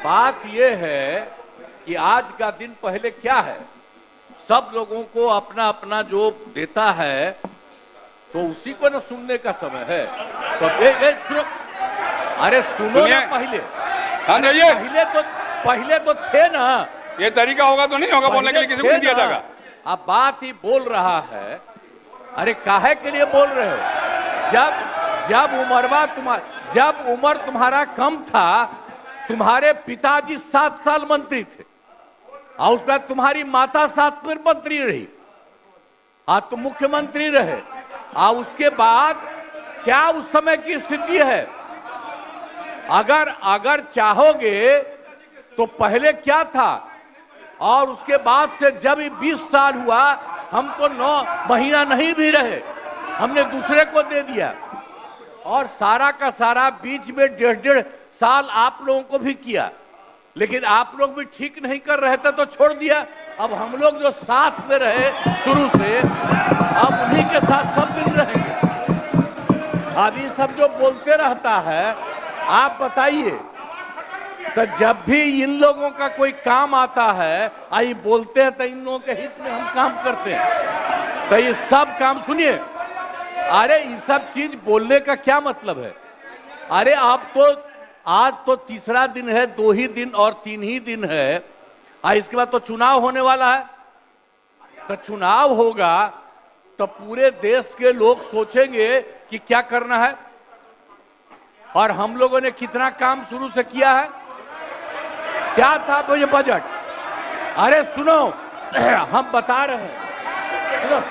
बात यह है कि आज का दिन पहले क्या है, सब लोगों को अपना अपना जो देता है तो उसी को न सुनने का समय है। तो सुनो, अरे सुनो ना पहले। पहले तो थे ना। ये तरीका होगा तो नहीं होगा बोलने के लिए, किसी को नहीं दिया जाएगा। अब बात ही बोल रहा है। अरे काहे के लिए बोल रहे हो? जब उम्र तुम्हारा कम था, तुम्हारे पिताजी 7 साल मंत्री थे और उसके बाद तुम्हारी माता 7 फिर मंत्री रही, आज तुम मुख्यमंत्री रहे। और उसके बाद क्या उस समय की स्थिति है? अगर चाहोगे तो पहले क्या था और उसके बाद से जब 20 साल हुआ, हम तो 9 महीना नहीं भी रहे, हमने दूसरे को दे दिया। और सारा का सारा बीच में 1.5 साल आप लोगों को भी किया, लेकिन आप लोग भी ठीक नहीं कर रहे थे तो छोड़ दिया। अब हम लोग जो साथ में रहे शुरू से, अब उन्हीं के साथ सब दिन रहेंगे। अब ये सब जो बोलते रहता है, आप बताइए, तो जब भी इन लोगों का कोई काम आता है, आई बोलते हैं तो इन लोगों के हित में हम काम करते हैं। तो ये सब काम सुनिए, अरे ये सब चीज बोलने का क्या मतलब है? अरे आप तो आज तो तीसरा दिन है, 2 ही दिन और 3 ही दिन है, इसके बाद तो चुनाव होने वाला है। तो चुनाव होगा तो पूरे देश के लोग सोचेंगे कि क्या करना है, और हम लोगों ने कितना काम शुरू से किया है। क्या था वो ये बजट? अरे सुनो, हम बता रहे हैं, सुनो।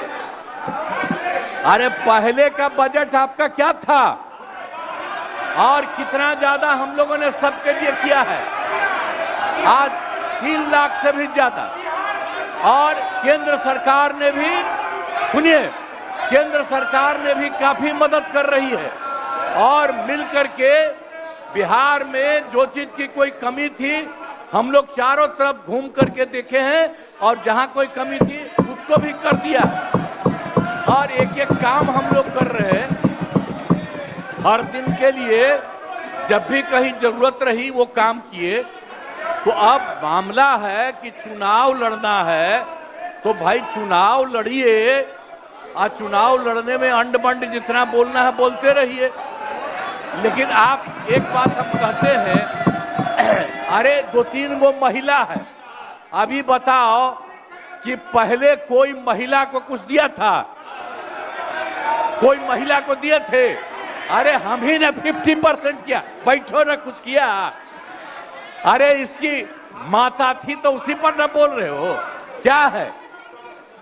अरे पहले का बजट आपका क्या था और कितना ज्यादा हम लोगों ने सबके लिए किया है? आज 3 लाख से भी ज्यादा। और केंद्र सरकार ने भी, सुनिए, केंद्र सरकार ने भी काफी मदद कर रही है। और मिलकर के बिहार में जो चीज की कोई कमी थी, हम लोग चारों तरफ घूम करके देखे हैं और जहां कोई कमी थी उसको भी कर दिया। और एक एक काम हम लोग कर रहे हैं हर दिन के लिए। जब भी कहीं जरूरत रही वो काम किए। तो अब मामला है कि चुनाव लड़ना है तो भाई चुनाव लड़िए, और चुनाव लड़ने में अंड बंड जितना बोलना है बोलते रहिए। लेकिन आप एक बात हम कहते हैं, अरे 2-3 वो महिला है, अभी बताओ कि पहले कोई महिला को कुछ दिया था? कोई महिला को दिए थे? अरे हम ही ने 50% किया, बैठो ना कुछ किया। अरे इसकी माता थी तो उसी पर ना बोल रहे हो? क्या है,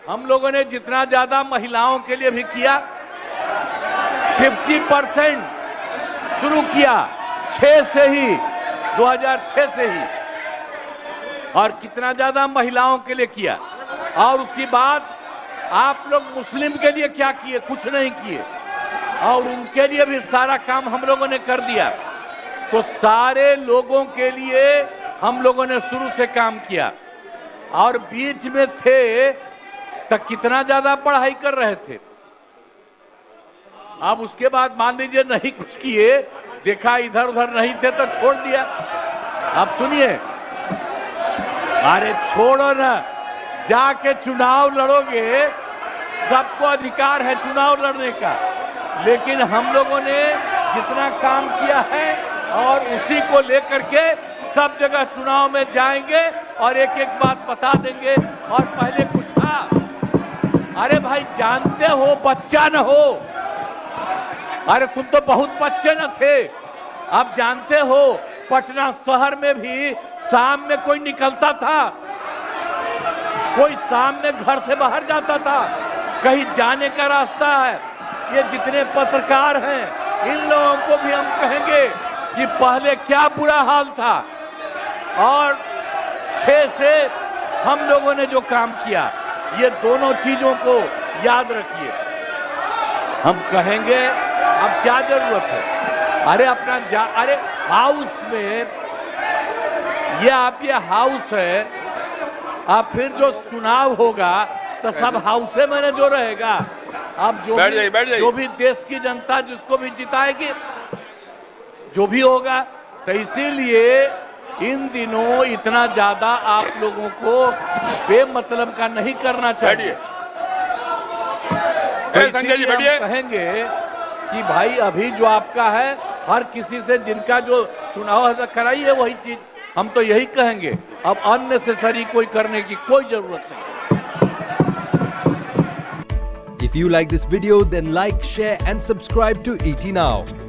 हम लोगों ने जितना ज्यादा महिलाओं के लिए भी किया, 50% शुरू किया 6 से ही, 2006 से ही। और कितना ज्यादा महिलाओं के लिए किया। और उसके बाद आप लोग मुस्लिम के लिए क्या किए? कुछ नहीं किए। और उनके लिए भी सारा काम हम लोगों ने कर दिया। तो सारे लोगों के लिए हम लोगों ने शुरू से काम किया। और बीच में थे तो कितना ज्यादा पढ़ाई कर रहे थे। अब उसके बाद मान लीजिए नहीं कुछ किए, देखा इधर उधर नहीं थे तो छोड़ दिया। अब सुनिए, अरे छोड़ो ना, जाके चुनाव लड़ोगे, सबको अधिकार है चुनाव लड़ने का। लेकिन हम लोगों ने जितना काम किया है और उसी को लेकर के सब जगह चुनाव में जाएंगे और एक एक बात बता देंगे। और पहले कुछ था, अरे भाई जानते हो, बच्चा न हो, अरे तुम तो बहुत बच्चे न थे। अब जानते हो पटना शहर में भी शाम में कोई निकलता था? कोई शाम में घर से बाहर जाता था? कहीं जाने का रास्ता है? ये जितने पत्रकार हैं इन लोगों को भी हम कहेंगे कि पहले क्या बुरा हाल था। और 6 से हम लोगों ने जो काम किया, ये दोनों चीजों को याद रखिए। हम कहेंगे अब क्या जरूरत है? अरे अपना अरे हाउस में ये हाउस है, अब फिर जो चुनाव होगा तो सब हाउसे में जो रहेगा। अब जो भी देश की जनता जिसको भी जिताएगी, जो भी होगा। तो इसीलिए इन दिनों इतना ज्यादा आप लोगों को बेमतलब का नहीं करना चाहिए। बैठिए संजय जी, इसीलिए हम बैठिए। कहेंगे कि भाई अभी जो आपका है, हर किसी से जिनका जो चुनाव है कराइए वही चीज। हम तो यही कहेंगे, अब अननेसेसरी कोई करने की कोई जरूरत नहीं। If you like this video, then like, share and subscribe to ET Now.